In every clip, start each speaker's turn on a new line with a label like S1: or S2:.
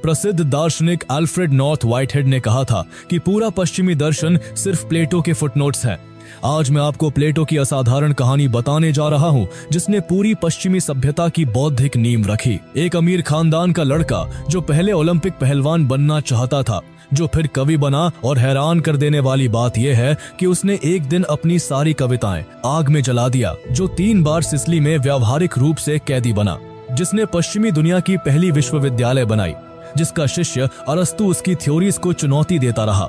S1: प्रसिद्ध दार्शनिक Alfred north whitehead ने कहा था कि पूरा पश्चिमी दर्शन सिर्फ प्लेटो के फुटनोट्स हैं। आज मैं आपको प्लेटो की असाधारण कहानी बताने जा रहा हूँ, जिसने पूरी पश्चिमी सभ्यता की बौद्धिक नींव रखी। एक अमीर खानदान का लड़का जो पहले ओलंपिक पहलवान बनना चाहता था, जो फिर कवि बना, और हैरान कर देने वाली बात यह है कि उसने एक दिन अपनी सारी कविताएं आग में जला दिया। जो 3 बार सिसिली में व्यावहारिक रूप से कैदी बना, जिसने पश्चिमी दुनिया की पहली विश्वविद्यालय बनाई, जिसका शिष्य अरस्तु उसकी थ्योरीज को चुनौती देता रहा।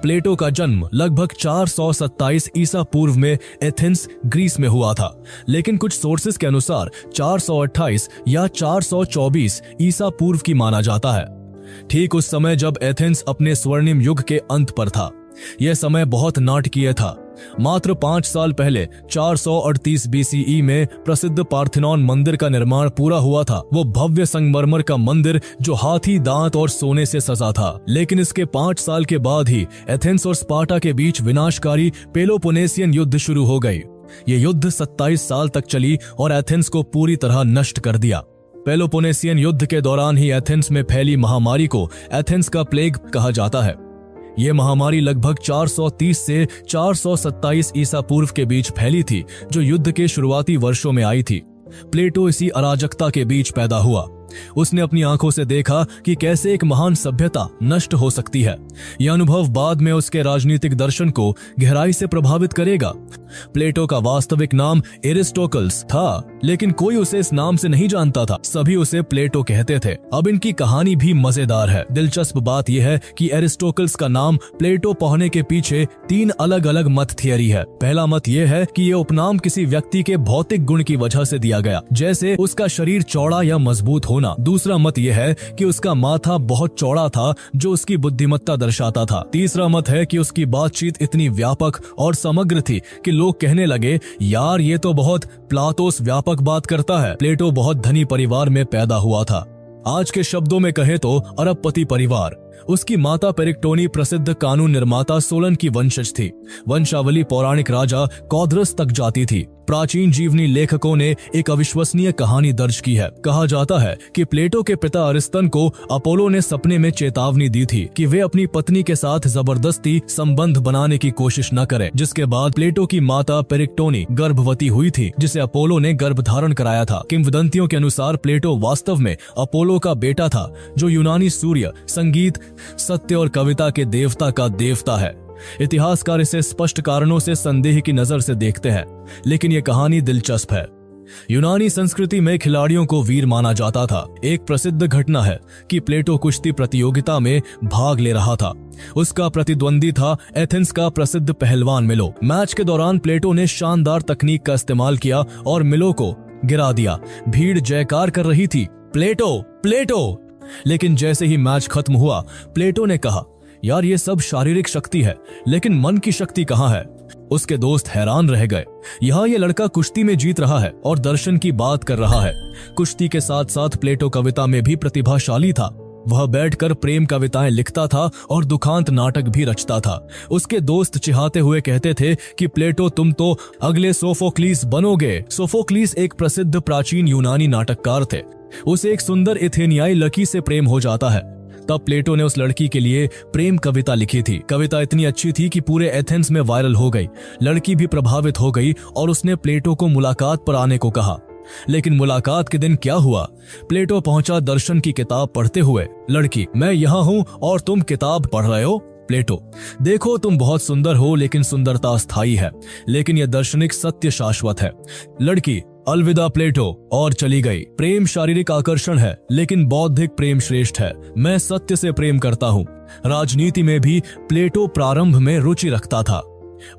S1: प्लेटो का जन्म लगभग 427 ईसा पूर्व में एथेंस, ग्रीस में हुआ था, लेकिन कुछ सोर्सेस के अनुसार 428 या 424 ईसा पूर्व की माना जाता है। ठीक उस समय जब एथेंस अपने स्वर्णिम युग के अंत पर था। यह समय बहुत नाटकीय था। मात्र 5 साल पहले 438 बीसीई में प्रसिद्ध पार्थेनॉन मंदिर का निर्माण पूरा हुआ था। वो भव्य संगमरमर का मंदिर जो हाथी दांत और सोने से सजा था। लेकिन इसके 5 साल के बाद ही एथेंस और स्पार्टा के बीच विनाशकारी पेलोपोनेसियन युद्ध शुरू हो गई। ये युद्ध 27 साल तक चली और एथेंस को पूरी तरह नष्ट कर दिया। पेलोपोनेसियन युद्ध के दौरान ही एथेंस में फैली महामारी को एथेंस का प्लेग कहा जाता है। ये महामारी लगभग 430 से 427 ईसा पूर्व के बीच फैली थी, जो युद्ध के शुरुआती वर्षों में आई थी। प्लेटो इसी अराजकता के बीच पैदा हुआ। उसने अपनी आंखों से देखा कि कैसे एक महान सभ्यता नष्ट हो सकती है। यह अनुभव बाद में उसके राजनीतिक दर्शन को गहराई से प्रभावित करेगा। प्लेटो का वास्तविक नाम एरिस्टोटल्स था, लेकिन कोई उसे इस नाम से नहीं जानता था। सभी उसे प्लेटो कहते थे। अब इनकी कहानी भी मजेदार है। दिलचस्प बात यह है कि एरिस्टोटल्स का नाम प्लेटो पाने के पीछे 3 अलग अलग मत थियरी है। पहला मत यह है कि यह उपनाम किसी व्यक्ति के भौतिक गुण की वजह से दिया गया, जैसे उसका शरीर चौड़ा या मजबूत होना। दूसरा मत यह है कि उसका माथा बहुत चौड़ा था, जो उसकी बुद्धिमत्ता दर्शाता था। तीसरा मत है कि उसकी बातचीत इतनी व्यापक और समग्र थी कि लोग कहने लगे, यार ये तो बहुत प्लाटोस व्यापक बात करता है। प्लेटो बहुत धनी परिवार में पैदा हुआ था। आज के शब्दों में कहे तो अरबपति परिवार। उसकी माता पेरिक्टोनी प्रसिद्ध कानून निर्माता सोलन की वंशज थी। वंशावली पौराणिक राजा कौद्रस तक जाती थी। प्राचीन जीवनी लेखकों ने एक अविश्वसनीय कहानी दर्ज की है। कहा जाता है कि प्लेटो के पिता अरिस्तन को अपोलो ने सपने में चेतावनी दी थी कि वे अपनी पत्नी के साथ जबरदस्ती संबंध बनाने की कोशिश न करें, जिसके बाद प्लेटो की माता पेरिक्टोनी गर्भवती हुई थी, जिसे अपोलो ने गर्भ धारण कराया था। किंवदंतियों के अनुसार प्लेटो वास्तव में अपोलो का बेटा था, जो यूनानी सूर्य, संगीत, सत्य और कविता के देवता का देवता है। इतिहासकार इसे स्पष्ट कारणों से संदेह की नजर से देखते हैं, लेकिन यह कहानी दिलचस्प है। यूनानी संस्कृति में खिलाड़ियों को वीर माना जाता था। एक प्रसिद्ध घटना है कि प्लेटो कुश्ती प्रतियोगिता में भाग ले रहा था। उसका प्रतिद्वंदी था एथेंस का प्रसिद्ध पहलवान मिलो। मैच के दौरान प्लेटो ने शानदार तकनीक का इस्तेमाल किया और मिलो को गिरा दिया। भीड़ जयकार कर रही थी, प्लेटो प्लेटो। लेकिन जैसे ही मैच खत्म हुआ, प्लेटो ने कहा, यार ये सब शारीरिक शक्ति है, लेकिन मन की शक्ति कहाँ है? उसके दोस्त हैरान रह गए। यहाँ ये लड़का कुश्ती में जीत रहा है और दर्शन की बात कर रहा है। कुश्ती के साथ साथ प्लेटो कविता में भी प्रतिभाशाली था। वह बैठकर प्रेम कविताएं लिखता था और दुखांत नाटक भी रचता था। उसके दोस्त चिढ़ाते हुए कहते थे कि प्लेटो तुम तो अगले सोफोक्लीस बनोगे। सोफोक्लीस एक प्रसिद्ध प्राचीन यूनानी नाटककार थे। उसे एक सुंदर एथेनियाई लड़की से प्रेम हो जाता है। तब प्लेटो ने उस लड़की के लिए प्रेम कविता लिखी थी। कविता इतनी अच्छी थी कि पूरे एथेंस में वायरल हो गई। लड़की भी प्रभावित हो गई और उसने प्लेटो को मुलाकात पर आने को कहा। लेकिन मुलाकात के दिन क्या हुआ? प्लेटो पहुंचा दर्शन की किताब पढ़ते हुए। लड़की, मैं यहाँ हूँ और तुम किताब पढ़ रहे हो? प्लेटो, देखो तुम बहुत सुंदर हो, लेकिन सुंदरता स्थायी है, लेकिन यह दार्शनिक सत्य शाश्वत है। लड़की, अलविदा प्लेटो, और चली गई। प्रेम शारीरिक आकर्षण है, लेकिन बौद्धिक प्रेम श्रेष्ठ है। मैं सत्य से प्रेम करता हूँ। राजनीति में भी प्लेटो प्रारंभ में रुचि रखता था।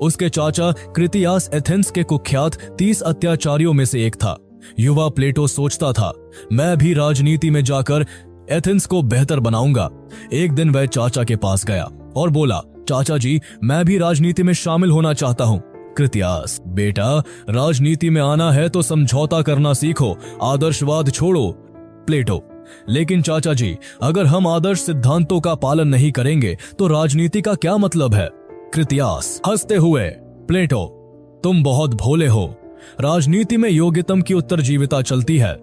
S1: उसके चाचा क्रितियास एथेंस के कुख्यात 30 अत्याचारियों में से एक था। युवा प्लेटो सोचता था, मैं भी राजनीति में जाकर एथेंस को बेहतर बनाऊंगा। एक दिन वह चाचा के पास गया और बोला, चाचा जी, मैं भी राजनीति में शामिल होना चाहता हूँ। कृतियास, बेटा, राजनीति में आना है तो समझौता करना सीखो, आदर्शवाद छोड़ो। प्लेटो, लेकिन चाचा जी, अगर हम आदर्श सिद्धांतों का पालन नहीं करेंगे तो राजनीति का क्या मतलब है? कृतियास हंसते हुए, प्लेटो, तुम बहुत भोले हो। राजनीति में योग्यतम की उत्तरजीविता चलती है।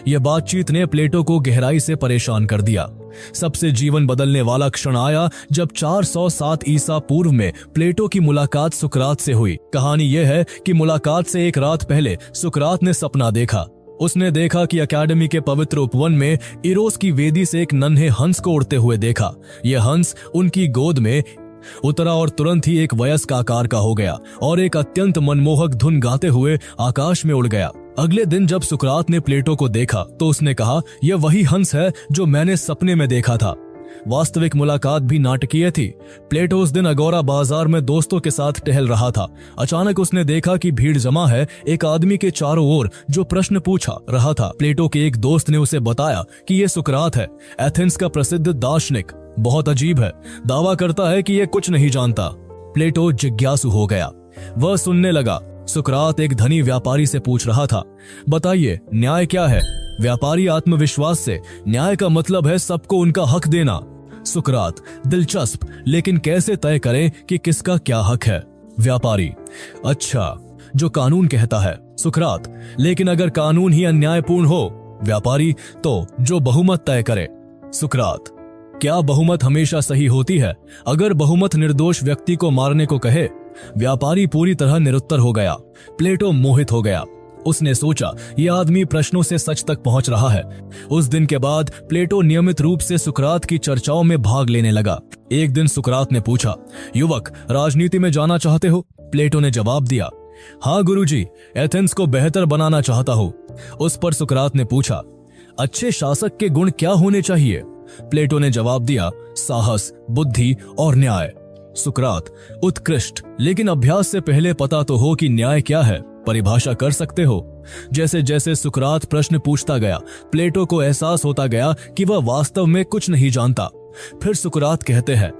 S1: यह बातचीत ने प्लेटो को गहराई से परेशान कर दिया। सबसे जीवन बदलने वाला क्षण आया जब 407 ईसा पूर्व में प्लेटो की मुलाकात सुकरात से हुई। कहानी यह है कि मुलाकात से एक रात पहले सुकरात ने सपना देखा। उसने देखा कि अकेडमी के पवित्र उपवन में इरोस की वेदी से एक नन्हे हंस को उड़ते हुए देखा। यह हंस उनकी गोद में उतरा और तुरंत ही एक वयस्क आकार का हो गया और एक अत्यंत मनमोहक धुन गाते हुए आकाश में उड़ गया। अगले दिन जब सुकरात ने प्लेटो को देखा तो उसने कहा, यह वही हंस है जो मैंने सपने में देखा था। वास्तविक मुलाकात भी नाटकीय थी। प्लेटो उस दिन अगोरा बाजार में दोस्तों के साथ टहल रहा था। अचानक उसने देखा कि भीड़ जमा है एक आदमी के चारों ओर जो प्रश्न पूछा रहा था। प्लेटो के एक दोस्त ने उसे बताया कि यह सुकरात है, एथेंस का प्रसिद्ध दार्शनिक। बहुत अजीब है, दावा करता है कि यह कुछ नहीं जानता। प्लेटो जिज्ञासु हो गया। वह सुनने लगा। सुकरात एक धनी व्यापारी से पूछ रहा था, बताइए न्याय क्या है? व्यापारी आत्मविश्वास से, न्याय का मतलब है सबको उनका हक देना। सुकरात, दिलचस्प, लेकिन कैसे तय करें कि किसका क्या हक है? व्यापारी, अच्छा, जो कानून कहता है। सुकरात, लेकिन अगर कानून ही अन्यायपूर्ण हो? व्यापारी, तो जो बहुमत तय करे। सुकरात, क्या बहुमत हमेशा सही होती है? अगर बहुमत निर्दोष व्यक्ति को मारने को कहे? व्यापारी पूरी तरह निरुत्तर हो गया। प्लेटो मोहित हो गया। उसने सोचा, यह आदमी प्रश्नों से सच तक पहुंच रहा है। उस दिन के बाद प्लेटो नियमित रूप से सुकरात की चर्चाओं में भाग लेने लगा। एक दिन सुकरात ने पूछा, युवक, राजनीति में जाना चाहते हो? प्लेटो ने जवाब दिया, हाँ गुरुजी, एथेंस को बेहतर बनाना चाहता हूँ। उस पर सुकरात ने पूछा, अच्छे शासक के गुण क्या होने चाहिए? प्लेटो ने जवाब दिया, साहस, बुद्धि और न्याय। सुकरात, उत्कृष्ट, लेकिन अभ्यास से पहले पता तो हो कि न्याय क्या है। परिभाषा कर सकते हो? जैसे जैसे सुकरात प्रश्न पूछता गया, प्लेटो को एहसास होता गया कि वह वास्तव में कुछ नहीं जानता। फिर सुकरात कहते हैं,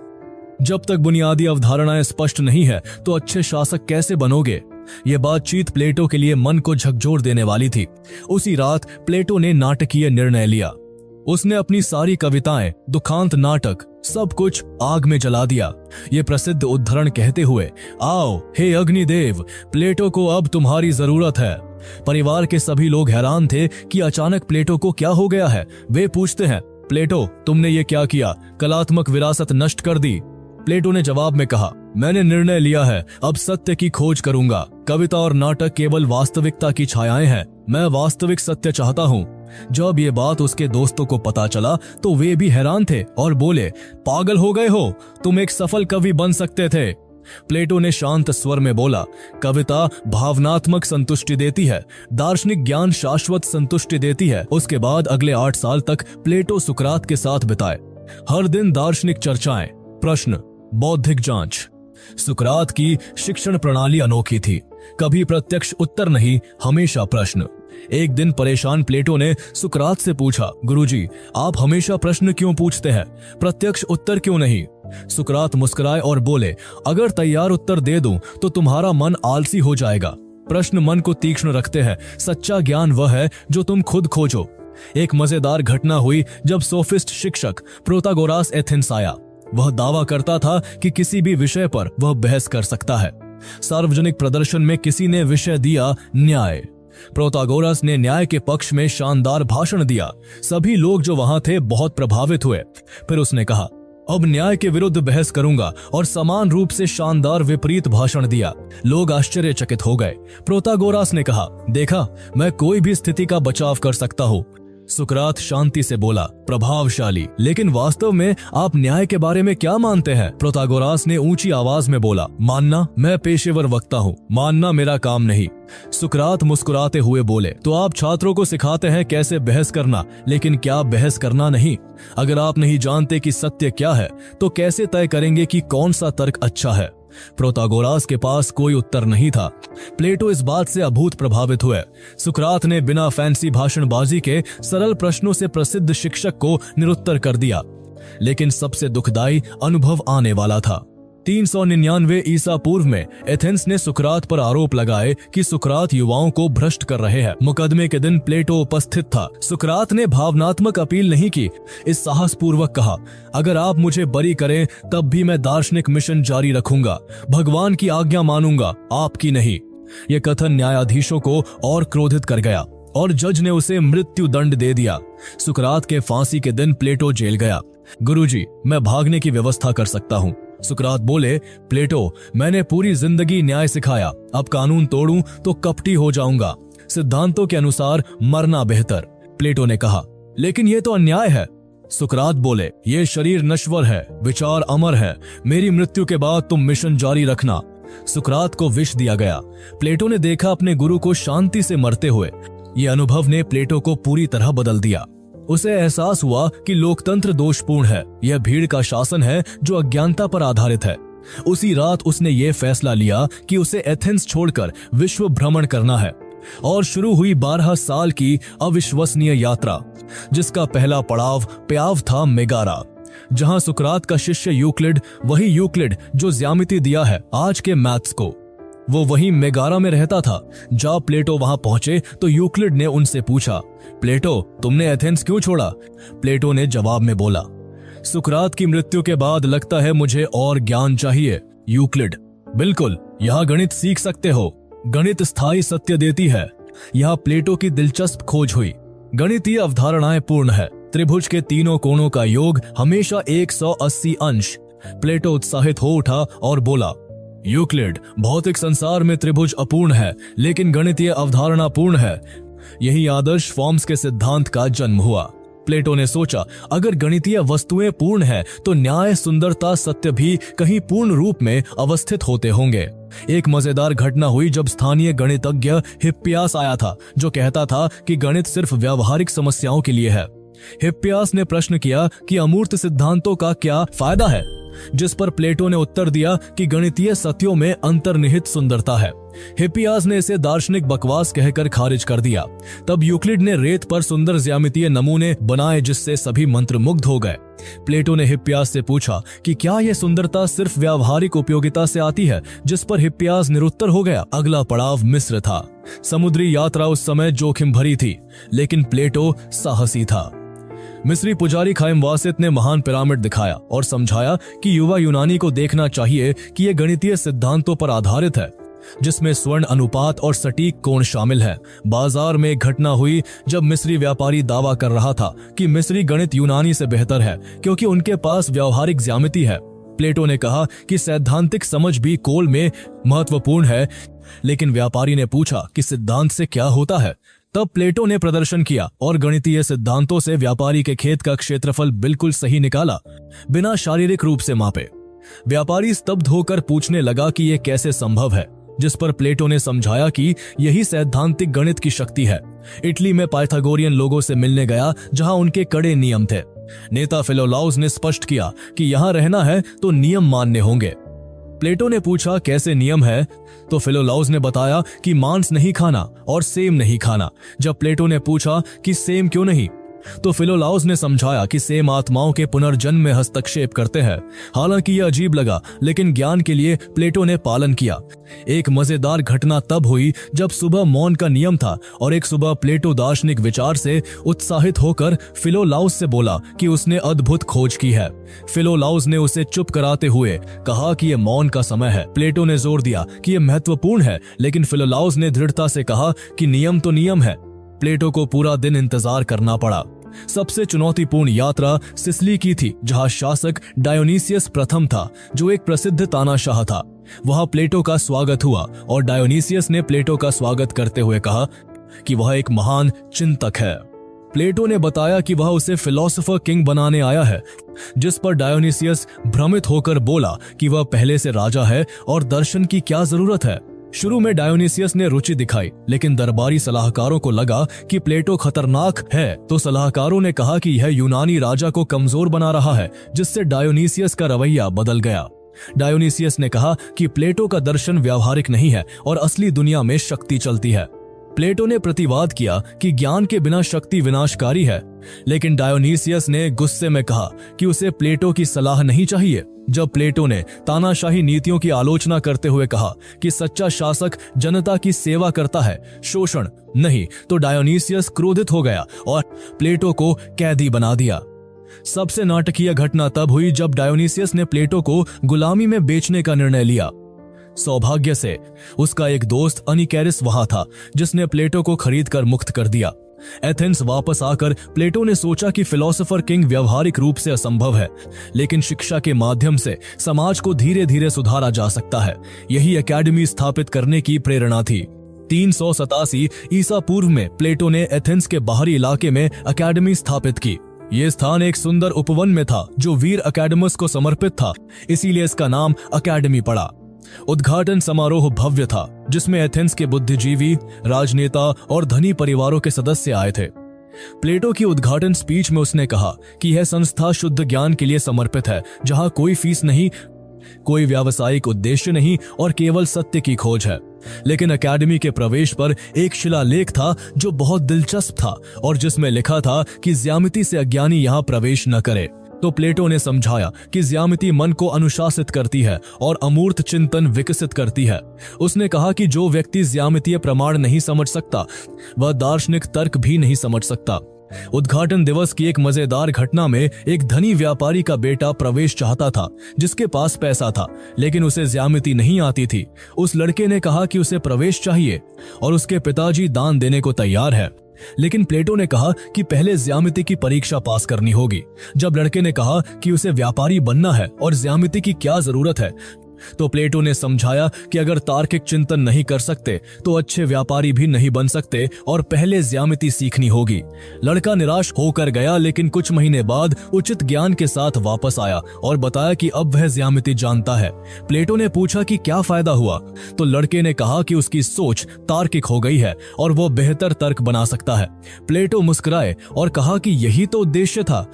S1: जब तक बुनियादी अवधारणाएं स्पष्ट नहीं है तो अच्छे शासक कैसे बनोगे? यह बातचीत प्लेटो के लिए मन को झकझोर देने वाली थी। उसी रात प्लेटो ने नाटकीय निर्णय लिया। उसने अपनी सारी कविताएं, दुखांत नाटक, सब कुछ आग में जला दिया। ये प्रसिद्ध उद्धरण कहते हुए, आओ हे अग्निदेव, प्लेटो को अब तुम्हारी जरूरत है। परिवार के सभी लोग हैरान थे कि अचानक प्लेटो को क्या हो गया है। वे पूछते हैं, प्लेटो, तुमने ये क्या किया? कलात्मक विरासत नष्ट कर दी। प्लेटो ने जवाब में कहा, मैंने निर्णय लिया है, अब सत्य की खोज करूंगा। कविता और नाटक केवल वास्तविकता की छायाएं हैं। मैं वास्तविक सत्य चाहता हूँ। जब ये बात उसके दोस्तों को पता चला तो वे भी हैरान थे और बोले, पागल हो गए हो, तुम एक सफल कवि बन सकते थे। प्लेटो ने शांत स्वर में बोला, कविता भावनात्मक संतुष्टि देती है, दार्शनिक ज्ञान शाश्वत संतुष्टि देती है। उसके बाद अगले 8 साल तक प्लेटो सुकरात के साथ बिताए। हर दिन दार्शनिक चर्चाएं, प्रश्न, बौद्धिक जांच। सुकरात की शिक्षण प्रणाली अनोखी थी। कभी प्रत्यक्ष उत्तर नहीं, हमेशा प्रश्न। एक दिन परेशान प्लेटो ने सुकरात से पूछा, गुरुजी, आप हमेशा प्रश्न क्यों पूछते हैं? प्रत्यक्ष उत्तर क्यों नहीं? सुकरात मुस्कुराए और बोले, अगर तैयार उत्तर दे दूं तो तुम्हारा मन आलसी हो जाएगा। प्रश्न मन को तीक्ष्ण रखते हैं। सच्चा ज्ञान वह है जो तुम खुद खोजो। एक मजेदार घटना हुई जब सोफिस्ट शिक्षक प्रोतागोरास एथेंस आया। वह दावा करता था कि किसी भी विषय पर वह बहस कर सकता है। सार्वजनिक प्रदर्शन में किसी ने विषय दिया न्याय। प्रोतागोरस ने न्याय के पक्ष में शानदार भाषण दिया। सभी लोग जो वहां थे बहुत प्रभावित हुए। फिर उसने कहा, अब न्याय के विरुद्ध बहस करूंगा, और समान रूप से शानदार विपरीत भाषण दिया। लोग आश्चर्यचकित हो गए। प्रोतागोरस ने कहा, देखा, मैं कोई भी स्थिति का बचाव कर सकता हूँ। सुकरात शांति से बोला, प्रभावशाली, लेकिन वास्तव में आप न्याय के बारे में क्या मानते हैं? प्रोतागोरस ने ऊंची आवाज में बोला, मानना, मैं पेशेवर वक्ता हूँ, मानना मेरा काम नहीं। सुकरात मुस्कुराते हुए बोले, तो आप छात्रों को सिखाते हैं कैसे बहस करना, लेकिन क्या बहस करना नहीं? अगर आप नहीं जानते कि सत्य क्या है तो कैसे तय करेंगे कि कौन सा तर्क अच्छा है? प्रोतागोरस के पास कोई उत्तर नहीं था। प्लेटो इस बात से अभूत प्रभावित हुए। सुकरात ने बिना फैंसी भाषणबाजी के सरल प्रश्नों से प्रसिद्ध शिक्षक को निरुत्तर कर दिया। लेकिन सबसे दुखदाई अनुभव आने वाला था। 399 ईसा पूर्व में एथेंस ने सुकरात पर आरोप लगाए कि सुकरात युवाओं को भ्रष्ट कर रहे हैं। मुकदमे के दिन प्लेटो उपस्थित था। सुकरात ने भावनात्मक अपील नहीं की। इस साहसपूर्वक कहा, अगर आप मुझे बरी करें तब भी मैं दार्शनिक मिशन जारी रखूंगा। भगवान की आज्ञा मानूंगा, आपकी नहीं। यह कथन न्यायाधीशों को और क्रोधित कर गया और जज ने उसे मृत्यु दंड दे दिया। सुकरात के फांसी के दिन प्लेटो जेल गया। गुरुजी, मैं भागने की व्यवस्था कर सकता हूँ। सुकरात बोले, प्लेटो, मैंने पूरी जिंदगी न्याय सिखाया, अब कानून तोड़ूं तो कपटी हो जाऊंगा। सिद्धांतों के अनुसार मरना बेहतर। प्लेटो ने कहा, लेकिन यह तो अन्याय है। सुकरात बोले, ये शरीर नश्वर है, विचार अमर है। मेरी मृत्यु के बाद तुम मिशन जारी रखना। सुकरात को विष दिया गया। प्लेटो ने देखा अपने गुरु को शांति से मरते हुए। ये अनुभव ने प्लेटो को पूरी तरह बदल दिया। उसे एहसास हुआ कि लोकतंत्र दोषपूर्ण है, यह भीड़ का शासन है जो अज्ञानता पर आधारित है। उसी रात उसने ये फैसला लिया कि उसे एथेंस छोड़कर विश्व भ्रमण करना है और शुरू हुई 12 साल की अविश्वसनीय यात्रा, जिसका पहला पड़ाव था मेगारा, जहां सुकरात का शिष्य यूक्लिड, वही यूक्लिड जो ज्यामिति दिया है आज के मैथ्स को, वो वही मेगारा में रहता था। जब प्लेटो वहां पहुंचे तो यूक्लिड ने उनसे पूछा, प्लेटो, तुमने एथेंस क्यों छोड़ा? प्लेटो ने जवाब में बोला, सुकरात की मृत्यु के बाद लगता है मुझे और ज्ञान चाहिए। यूक्लिड, बिल्कुल, यहाँ गणित सीख सकते हो। गणित स्थायी सत्य देती है। यहाँ प्लेटो की दिलचस्प खोज हुई। गणितीय अवधारणाएं पूर्ण है। त्रिभुज के तीनों कोणों का योग हमेशा 180 अंश। प्लेटो उत्साहित हो उठा और बोला, यूक्लिड, भौतिक संसार में त्रिभुज अपूर्ण है, लेकिन गणितीय अवधारणा पूर्ण है। यही आदर्श फॉर्म्स के सिद्धांत का जन्म हुआ। प्लेटो ने सोचा, अगर गणितीय वस्तुएं पूर्ण है तो न्याय, सुंदरता, सत्य भी कहीं पूर्ण रूप में अवस्थित होते होंगे। एक मजेदार घटना हुई जब स्थानीय गणितज्ञ हिप्पियास आया था, जो कहता था कि गणित सिर्फ व्यावहारिक समस्याओं के लिए है। हिप्पियास ने प्रश्न किया कि अमूर्त सिद्धांतों का क्या फायदा है, जिस पर प्लेटो ने उत्तर दिया कि गणितीय सत्यों में अंतर्निहित सुंदरता है। हिप्पियास ने इसे दार्शनिक बकवास कहकर खारिज कर दिया। तब यूक्लिड ने रेत पर सुंदर ज्यामितीय नमूने बनाए जिससे सभी मंत्रमुग्ध हो गए। प्लेटो ने हिप्पियास से पूछा कि क्या यह सुंदरता सिर्फ व्यावहारिक उपयोगिता से आती है, जिस पर हिप्पियास निरुत्तर हो गया। अगला पड़ाव मिस्र था। समुद्री यात्रा उस समय जोखिम भरी थी, लेकिन प्लेटो साहसी था। मिस्री पुजारी खाइम वासित ने महान पिरामिड दिखाया और समझाया कि युवा यूनानी को देखना चाहिए कि यह गणितीय सिद्धांतों पर आधारित है, जिसमें स्वर्ण अनुपात और सटीक कोण शामिल है। बाजार में एक घटना हुई जब मिस्री व्यापारी दावा कर रहा था कि मिस्री गणित यूनानी से बेहतर है क्योंकि उनके पास व्यावहारिक ज्यामिति है। प्लेटो ने कहा कि सैद्धांतिक समझ भी कोल में महत्वपूर्ण है, लेकिन व्यापारी ने पूछा कि सिद्धांत से क्या होता है। तब प्लेटो ने प्रदर्शन किया और गणितीय सिद्धांतों से व्यापारी के खेत का क्षेत्रफल बिल्कुल सही निकाला, बिना शारीरिक रूप से मापे। व्यापारी स्तब्ध होकर पूछने लगा कि यह कैसे संभव है, जिस पर प्लेटो ने समझाया कि यही सैद्धांतिक गणित की शक्ति है। इटली में पाइथागोरियन लोगों से मिलने गया, जहां उनके कड़े नियम थे। नेता फिलोलाउस ने स्पष्ट किया कि यहां रहना है तो नियम मानने होंगे। प्लेटो ने पूछा कैसे नियम है, तो फिलोलाउस ने बताया कि मांस नहीं खाना और सेम नहीं खाना। जब प्लेटो ने पूछा कि सेम क्यों नहीं, तो फिलोलाउस ने समझाया कि सेम आत्माओं के पुनर्जन्म में हस्तक्षेप करते हैं। हालांकि यह अजीब लगा, लेकिन ज्ञान के लिए प्लेटो ने पालन किया। एक मजेदार घटना तब हुई जब सुबह मौन का नियम था और एक सुबह प्लेटो दार्शनिक विचार से उत्साहित होकर फिलोलाउस से बोला कि उसने अद्भुत खोज की है। फिलोलाउस ने उसे चुप कराते हुए कहा कि यह मौन का समय है। प्लेटो ने जोर दिया कि यह महत्वपूर्ण है, लेकिन फिलोलाउस ने दृढ़ता से कहा कि नियम तो नियम है। प्लेटो को पूरा दिन इंतजार करना पड़ा। सबसे चुनौतीपूर्ण यात्रा सिसिली की थी, जहां शासक डायोनीसियस प्रथम था, जो एक प्रसिद्ध तानाशाह था। वहां प्लेटो का स्वागत हुआ और डायोनीसियस ने प्लेटो का स्वागत करते हुए कहा कि वह एक महान चिंतक है। प्लेटो ने बताया कि वह उसे फिलोसोफर किंग बनाने आया है, जिस पर डायोनीसियस भ्रमित होकर बोला कि वह पहले से राजा है और दर्शन की क्या जरूरत है। शुरू में डायोनीसियस ने रुचि दिखाई, लेकिन दरबारी सलाहकारों को लगा कि प्लेटो खतरनाक है, तो सलाहकारों ने कहा कि यह यूनानी राजा को कमजोर बना रहा है, जिससे डायोनीसियस का रवैया बदल गया। डायोनीसियस ने कहा कि प्लेटो का दर्शन व्यावहारिक नहीं है और असली दुनिया में शक्ति चलती है। प्लेटो ने प्रतिवाद किया कि ज्ञान के बिना शक्ति विनाशकारी है, लेकिन डायोनीसियस ने गुस्से में कहा कि उसे प्लेटो की सलाह नहीं चाहिए। जब प्लेटो ने तानाशाही नीतियों की आलोचना करते हुए कहा कि सच्चा शासक जनता की सेवा करता है, शोषण नहीं, तो डायोनीसियस क्रोधित हो गया और प्लेटो को कैदी बना दिया। सबसे नाटकीय घटना तब हुई जब डायोनीसियस ने प्लेटो को गुलामी में बेचने का निर्णय लिया। सौभाग्य से उसका एक दोस्त अनिकेरिस वहां था, जिसने प्लेटो को खरीद कर मुक्त कर दिया। एथेंस वापस आकर प्लेटो ने सोचा कि फिलोसोफर किंग व्यवहारिक रूप से असंभव है, लेकिन शिक्षा के माध्यम से समाज को धीरे धीरे सुधारा जा सकता है। यही एकेडमी स्थापित करने की प्रेरणा थी। 387 ईसा पूर्व में प्लेटो ने एथेंस के बाहरी इलाके में एकेडमी स्थापित की। यह स्थान एक सुंदर उपवन में था जो वीर अकेडमस को समर्पित था, इसीलिए इसका नाम एकेडमी पड़ा। उद्घाटन समारोह भव्य था, जिसमें एथेंस के बुद्धिजीवी, राजनेता और धनी परिवारों के सदस्य आए थे। प्लेटो की उद्घाटन स्पीच में उसने कहा कि यह संस्था शुद्ध ज्ञान के लिए समर्पित है, जहां कोई फीस नहीं, कोई व्यावसायिक उद्देश्य नहीं और केवल सत्य की खोज है। लेकिन एकेडमी के प्रवेश पर एक शिलालेख था जो बहुत दिलचस्प था और जिसमें लिखा था कि ज्यामिति से अज्ञानी यहाँ प्रवेश न करे। तो प्लेटो ने समझाया कि ज्यामिति मन को अनुशासित करती है और अमूर्त चिंतन विकसित करती है। उसने कहा कि जो व्यक्ति ज्यामितीय प्रमाण नहीं समझ सकता, वह दार्शनिक तर्क भी नहीं समझ सकता। उद्घाटन दिवस की एक मजेदार घटना में एक धनी व्यापारी का बेटा प्रवेश चाहता था, जिसके पास पैसा था, लेकिन उसे ज्यामिति नहीं आती थी। उस लड़के ने कहा कि उसे प्रवेश चाहिए और उसके पिताजी दान देने को तैयार है, लेकिन प्लेटो ने कहा कि पहले ज्यामिति की परीक्षा पास करनी होगी। जब लड़के ने कहा कि उसे व्यापारी बनना है और ज्यामिति की क्या जरूरत है, तो प्लेटो ने समझाया कि अगर तार्किक चिंतन नहीं कर सकते तो अच्छे व्यापारी भी नहीं बन सकते और पहले ज्यामिति सीखनी होगी। लड़का निराश होकर गया, लेकिन कुछ महीने बाद उचित ज्ञान के साथ वापस आया और बताया कि अब वह ज्यामिति जानता है। प्लेटो ने पूछा कि क्या फायदा हुआ, तो लड़के ने कहा कि उसकी सोच तार्किक हो गई है और वो बेहतर तर्क बना सकता है। प्लेटो मुस्कुराए और कहा कि यही तो उद्देश्य था।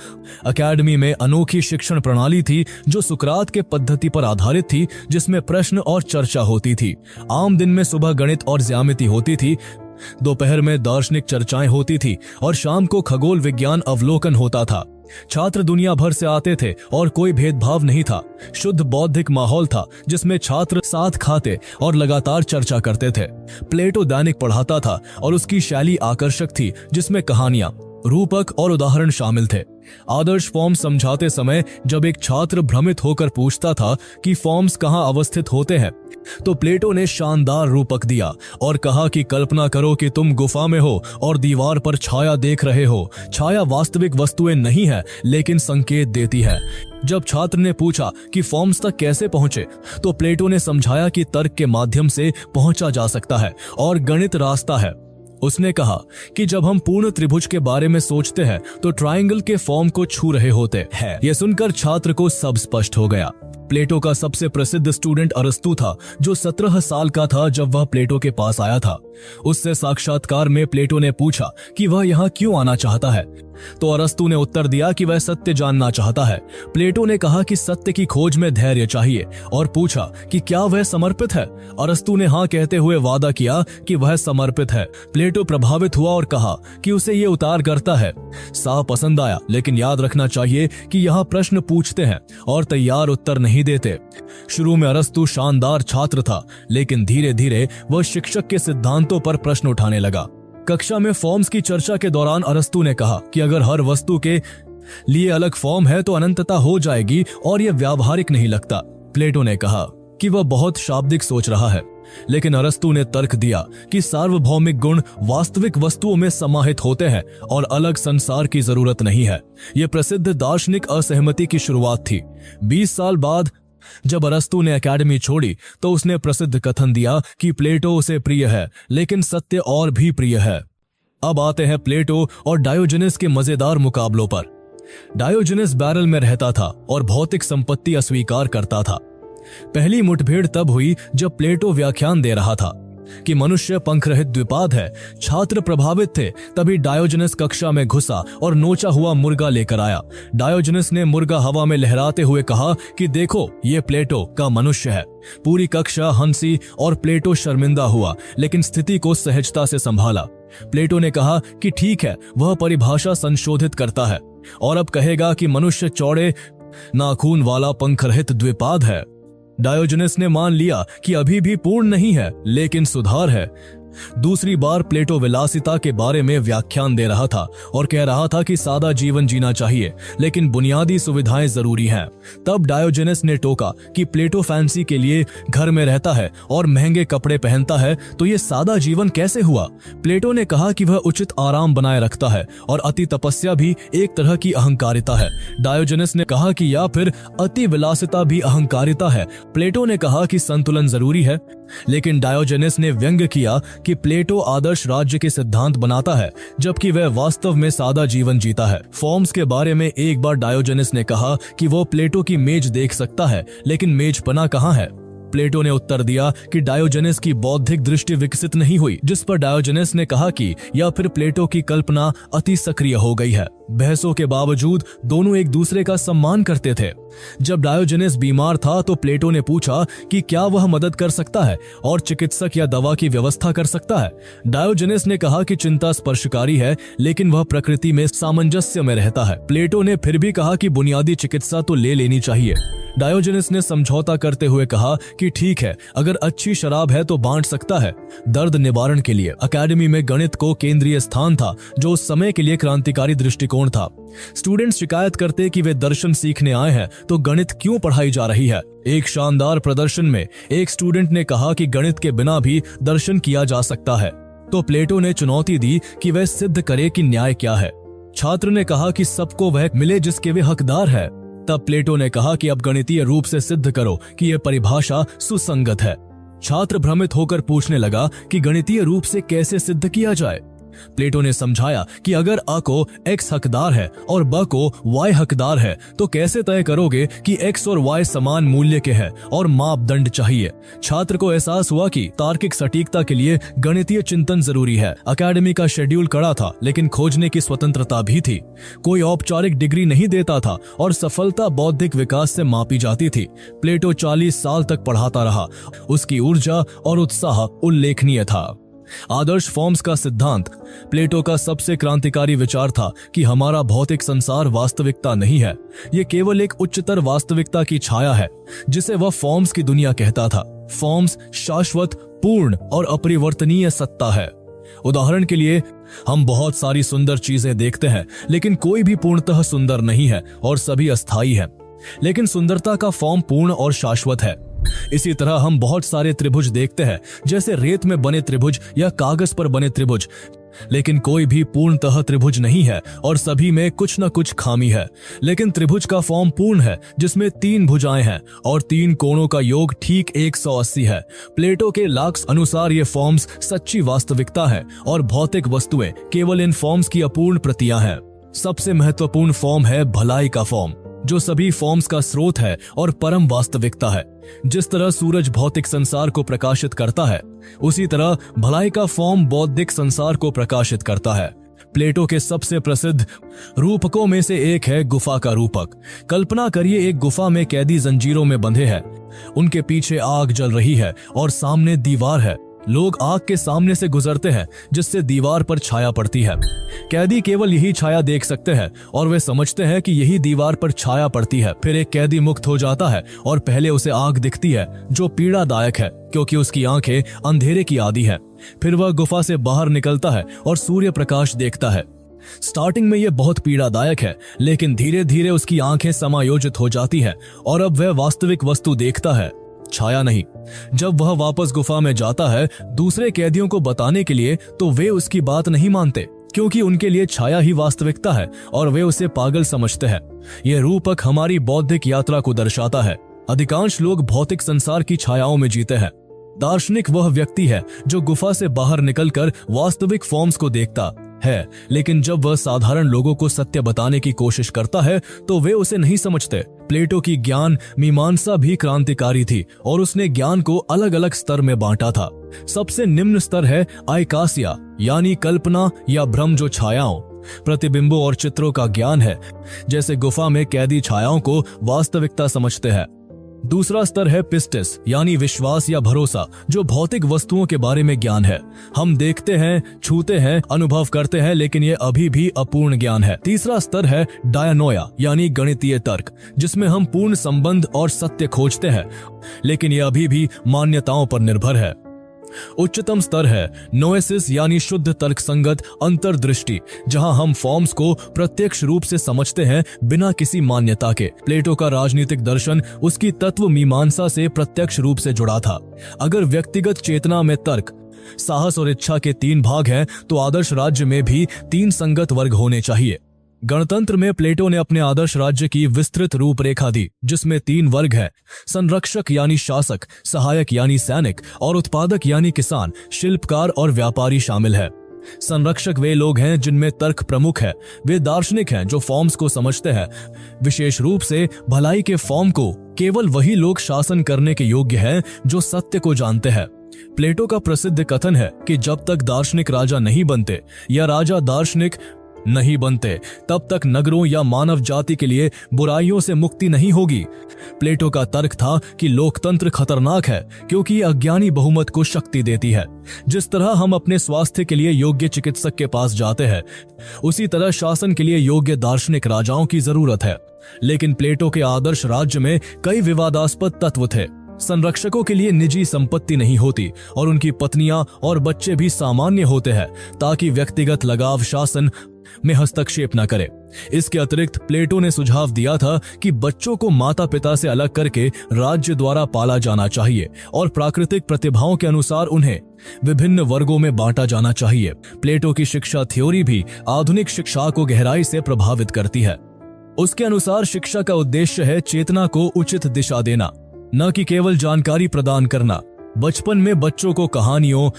S1: एकेडमी में अनोखी शिक्षण प्रणाली थी जो सुकरात के पद्धति पर आधारित थी, जिसमें प्रश्न और चर्चा होती थी। आम दिन में सुबह गणित और ज्यामिति होती थी, दोपहर में दार्शनिक चर्चाएं होती थी और शाम को खगोल विज्ञान अवलोकन होता था। छात्र दुनिया भर से आते थे और कोई भेदभाव नहीं था। शुद्ध बौद्धिक माहौल था जिसमें छात्र साथ खाते और लगातार चर्चा करते थे। प्लेटो दैनिक पढ़ाता था और उसकी शैली आकर्षक थी, जिसमें कहानियां, रूपक और उदाहरण शामिल थे। आदर्श फॉर्म समझाते समय जब एक छात्र भ्रमित होकर पूछता था कि फॉर्म्स कहां अवस्थित होते हैं, तो प्लेटो ने शानदार रूपक दिया और कहा कि कल्पना करो कि तुम गुफा में हो और दीवार पर छाया देख रहे हो। छाया वास्तविक वस्तुएं नहीं है, लेकिन संकेत देती है। जब छात्र ने पूछा कि फॉर्म्स तक कैसे पहुंचे, तो प्लेटो ने समझाया कि तर्क के माध्यम से पहुंचा जा सकता है और गणित रास्ता है। उसने कहा कि जब हम पूर्ण त्रिभुज के बारे में सोचते हैं तो ट्रायंगल के फॉर्म को छू रहे होते हैं। यह सुनकर छात्र को सब स्पष्ट हो गया। प्लेटो का सबसे प्रसिद्ध स्टूडेंट अरस्तु था, जो 17 साल का था जब वह प्लेटो के पास आया था। उससे साक्षात्कार में प्लेटो ने पूछा कि वह यहाँ क्यों आना चाहता है, तो अरस्तु ने उत्तर दिया कि वह सत्य जानना चाहता है। प्लेटो ने कहा कि सत्य की खोज में धैर्य चाहिए और पूछा कि क्या वह समर्पित है। अरस्तु ने हाँ कहते हुए वादा किया कि वह समर्पित है। प्लेटो प्रभावित हुआ और कहा कि उसे ये उतार करता है। साफ पसंद आया, लेकिन याद रखना चाहिए कि यहाँ प्रश्न पूछते हैं और तैयार उत्तर नहीं देते। शुरू में अरस्तु शानदार छात्र था, लेकिन धीरे धीरे वह शिक्षक के सिद्धांतों पर प्रश्न उठाने लगा। कक्षा में फॉर्म्स की चर्चा के दौरान अरस्तु ने कहा कि अगर हर वस्तु के लिए अलग फॉर्म है तो अनंतता हो जाएगी और यह व्यावहारिक नहीं लगता। प्लेटो ने कहा कि वह बहुत शाब्दिक सोच रहा है, लेकिन अरस्तु ने तर्क दिया कि सार्वभौमिक गुण वास्तविक वस्तुओं में समाहित होते हैं और अलग संसार की जरूरत नहीं है। यह प्रसिद्ध दार्शनिक असहमति की शुरुआत थी। 20 साल बाद जब अरस्तु ने एकेडमी छोड़ी तो उसने प्रसिद्ध कथन दिया कि प्लेटो उसे प्रिय है, लेकिन सत्य और भी प्रिय है। अब आते हैं प्लेटो और डायोजनीस के मजेदार मुकाबलों पर। डायोजनीस बैरल में रहता था और भौतिक संपत्ति अस्वीकार करता था। पहली मुठभेड़ तब हुई जब प्लेटो व्याख्यान दे रहा था कि मनुष्य पंख रहित द्विपाद है। छात्र प्रभावित थे। तभी डायोजनीस कक्षा में घुसा और नोचा हुआ मुर्गा लेकर आया। डायोजनीस ने मुर्गा हवा में लहराते हुए कहा कि देखो, ये प्लेटो का मनुष्य है। पूरी कक्षा हंसी और प्लेटो शर्मिंदा हुआ, लेकिन स्थिति को सहजता से संभाला। प्लेटो ने कहा कि ठीक है, वह परिभाषा संशोधित करता है और अब कहेगा कि मनुष्य चौड़े नाखून वाला पंख रहित द्विपाद है। डायोजनीस ने मान लिया कि अभी भी पूर्ण नहीं है, लेकिन सुधार है। दूसरी बार प्लेटो विलासिता के बारे में व्याख्यान दे रहा था और कह रहा था कि सादा जीवन जीना चाहिए, लेकिन बुनियादी सुविधाएं जरूरी हैं। तब डायोजेनस ने टोका कि प्लेटो फैंसी के लिए घर में रहता है और महंगे कपड़े पहनता है, तो ये सादा जीवन कैसे हुआ? प्लेटो ने कहा कि वह उचित आराम बनाए रखता है और अति तपस्या भी एक तरह की अहंकारिता है। डायोजेनस ने कहा कि या फिर अति विलासिता भी अहंकारिता है। प्लेटो ने कहा कि संतुलन जरूरी है, लेकिन डायोजेनस ने व्यंग्य किया कि प्लेटो आदर्श राज्य के सिद्धांत बनाता है, जबकि वह वास्तव में सादा जीवन जीता है। फॉर्म्स के बारे में एक बार डायोजेनस ने कहा कि वो प्लेटो की मेज देख सकता है, लेकिन मेजपना कहाँ है? प्लेटो ने उत्तर दिया कि डायोजेनस की बौद्धिक दृष्टि विकसित नहीं हुई, जिस पर डायोजेनस ने कहा कि या फिर प्लेटो की कल्पना अति सक्रिय हो गई है। बहसों के बावजूद दोनों एक दूसरे का सम्मान करते थे। जब डायोजेनस बीमार था तो प्लेटो ने पूछा कि क्या वह मदद कर सकता है और चिकित्सक या दवा की व्यवस्था कर सकता है। डायोजेनस ने कहा कि चिंता स्पर्शकारी है, लेकिन वह प्रकृति में सामंजस्य में रहता है। प्लेटो ने फिर भी कहा कि बुनियादी चिकित्सा तो ले लेनी चाहिए। डायोजेनस ने समझौता करते हुए कहा कि ठीक है, अगर अच्छी शराब है तो बांट सकता है। दर्द निवारण के लिए अकेडमी में गणित को केंद्रीय स्थान था, जो उस समय के लिए क्रांतिकारी दृष्टिकोण था। स्टूडेंट्स शिकायत करते कि वे दर्शन सीखने आए हैं, तो गणित क्यों पढ़ाई जा रही है? एक शानदार प्रदर्शन में एक स्टूडेंट ने कहा कि गणित के बिना भी दर्शन किया जा सकता है, तो प्लेटो ने चुनौती दी कि वह सिद्ध करे कि न्याय क्या है। छात्र ने कहा कि सबको वह मिले जिसके वे हकदार है। तब प्लेटो ने कहा कि अब गणितीय रूप से सिद्ध करो कि यह परिभाषा सुसंगत है। छात्र भ्रमित होकर पूछने लगा कि गणितीय रूप से कैसे सिद्ध किया जाए। प्लेटो ने समझाया कि अगर अ को x हकदार है और ब को y हकदार है, तो कैसे तय करोगे कि x और y समान मूल्य के हैं और मापदंड चाहिए। छात्र को एहसास हुआ कि तार्किक सटीकता के लिए गणितीय चिंतन जरूरी है। अकेडमी का शेड्यूल कड़ा था, लेकिन खोजने की स्वतंत्रता भी थी। कोई औपचारिक डिग्री नहीं देता था और सफलता बौद्धिक विकास से मापी जाती थी। प्लेटो 40 साल तक पढ़ाता रहा। उसकी ऊर्जा और उत्साह उल्लेखनीय था। आदर्श फॉर्म्स का सिद्धांत प्लेटो का सबसे क्रांतिकारी विचार था कि हमारा भौतिक संसार वास्तविकता नहीं है, ये केवल एक उच्चतर वास्तविकता की छाया है, जिसे वह फॉर्म्स की दुनिया कहता था। फॉर्म्स शाश्वत, पूर्ण और अपरिवर्तनीय सत्ता है। उदाहरण के लिए, हम बहुत सारी सुंदर चीजें देखते हैं, लेकिन कोई भी पूर्णतः सुंदर नहीं है और सभी अस्थायी है। लेकिन सुंदरता का फॉर्म पूर्ण और शाश्वत है। इसी तरह हम बहुत सारे त्रिभुज देखते हैं, जैसे रेत में बने त्रिभुज या कागज पर बने त्रिभुज, लेकिन कोई भी पूर्णतः त्रिभुज नहीं है और सभी में कुछ न कुछ खामी है। लेकिन त्रिभुज का फॉर्म पूर्ण है, जिसमें 3 भुजाएं हैं और 3 कोणों का योग ठीक 180 है। प्लेटो के लाक्स अनुसार ये फॉर्म्स सच्ची वास्तविकता है और भौतिक वस्तुएं केवल इन फॉर्म्स की अपूर्ण प्रतियां हैं। सबसे महत्वपूर्ण फॉर्म है भलाई का फॉर्म, जो सभी फॉर्म्स का स्रोत है और परम वास्तविकता है। जिस तरह सूरज भौतिक संसार को प्रकाशित करता है, उसी तरह भलाई का फॉर्म बौद्धिक संसार को प्रकाशित करता है। प्लेटो के सबसे प्रसिद्ध रूपकों में से एक है गुफा का रूपक। कल्पना करिए, एक गुफा में कैदी जंजीरों में बंधे हैं। उनके पीछे आग जल रही है और सामने दीवार है। लोग आग के सामने से गुजरते हैं, जिससे दीवार पर छाया पड़ती है। कैदी केवल यही छाया देख सकते हैं और वे समझते हैं कि यही दीवार पर छाया पड़ती है। फिर एक कैदी मुक्त हो जाता है और पहले उसे आग दिखती है, जो पीड़ादायक है क्योंकि उसकी आंखें अंधेरे की आदी है। फिर वह गुफा से बाहर निकलता है और सूर्य प्रकाश देखता है। स्टार्टिंग में यह बहुत पीड़ादायक है, लेकिन धीरे धीरे उसकी आंखें समायोजित हो जाती है और अब वह वास्तविक वस्तु देखता है, छाया नहीं। जब वह वापस गुफा में जाता है दूसरे कैदियों को बताने के लिए, तो वे उसकी बात नहीं मानते, क्योंकि उनके लिए छाया ही वास्तविकता है और वे उसे पागल समझते हैं। यह रूपक हमारी बौद्धिक यात्रा को दर्शाता है। अधिकांश लोग भौतिक संसार की छायाओं में जीते हैं। दार्शनिक वह व्यक्ति है जो गुफा से बाहर निकलकर वास्तविक फॉर्म्स को देखता है, लेकिन जब वह साधारण लोगों को सत्य बताने की कोशिश करता है तो वे उसे नहीं समझते। प्लेटो की ज्ञान मीमांसा भी क्रांतिकारी थी और उसने ज्ञान को अलग अलग स्तर में बांटा था। सबसे निम्न स्तर है आइकासिया, यानी कल्पना या भ्रम, जो छायाओं, प्रतिबिंबों और चित्रों का ज्ञान है। जैसे गुफा में कैदी छायाओं को वास्तविकता समझते हैं। दूसरा स्तर है पिस्टिस, यानी विश्वास या भरोसा, जो भौतिक वस्तुओं के बारे में ज्ञान है। हम देखते हैं, छूते हैं, अनुभव करते हैं, लेकिन यह अभी भी अपूर्ण ज्ञान है। तीसरा स्तर है डायनोया, यानी गणितीय तर्क, जिसमें हम पूर्ण संबंध और सत्य खोजते हैं, लेकिन यह अभी भी मान्यताओं पर निर्भर है। उच्चतम स्तर है नोएसिस यानी शुद्ध तर्कसंगत अंतर्दृष्टि, जहां हम फॉर्म्स को प्रत्यक्ष रूप से समझते हैं बिना किसी मान्यता के। प्लेटो का राजनीतिक दर्शन उसकी तत्व मीमांसा से प्रत्यक्ष रूप से जुड़ा था। अगर व्यक्तिगत चेतना में तर्क, साहस और इच्छा के 3 भाग हैं, तो आदर्श राज्य में भी 3 संगत वर्ग होने चाहिए। गणतंत्र में प्लेटो ने अपने आदर्श राज्य की विस्तृत रूपरेखा दी, जिसमें 3 वर्ग हैं: संरक्षक यानी शासक, सहायक यानी सैनिक और उत्पादक यानी किसान, शिल्पकार और व्यापारी शामिल है। संरक्षक वे लोग हैं जिनमें तर्क प्रमुख है। वे दार्शनिक हैं जो फॉर्म्स को समझते हैं। विशेष रूप से भलाई के फॉर्म को केवल वही लोग शासन करने के योग्य हैं जो सत्य को जानते हैं। प्लेटो का प्रसिद्ध कथन है कि जब तक दार्शनिक राजा नहीं बनते या राजा दार्शनिक नहीं बनते, तब तक नगरों या मानव जाति के लिए बुराइयों से मुक्ति नहीं होगी। प्लेटो का तर्क था कि लोकतंत्र खतरनाक है क्योंकि ये अज्ञानी बहुमत को शक्ति देती है। जिस तरह हम अपने स्वास्थ्य के लिए योग्य चिकित्सक के पास जाते हैं, उसी तरह शासन के लिए योग्य दार्शनिक राजाओं की जरूरत है। लेकिन प्लेटो के आदर्श राज्य में कई विवादास्पद तत्व थे। संरक्षकों के लिए निजी संपत्ति नहीं होती और उनकी पत्नियां और बच्चे भी सामान्य होते हैं, ताकि व्यक्तिगत लगाव शासन में हस्तक्षेप न करे। इसके अतिरिक्त प्लेटो ने सुझाव दिया था कि बच्चों को माता पिता से अलग करके राज्य द्वारा पाला जाना चाहिए और प्राकृतिक प्रतिभाओं के अनुसार उन्हें विभिन्न वर्गों में बांटा जाना चाहिए। प्लेटो की शिक्षा थ्योरी भी आधुनिक शिक्षा को गहराई से प्रभावित करती है। उसके अनुसार शिक्षा का उद्देश्य है चेतना को उचित दिशा देना, न कि केवल जानकारी प्रदान करना। बचपन में बच्चों को कहानियों,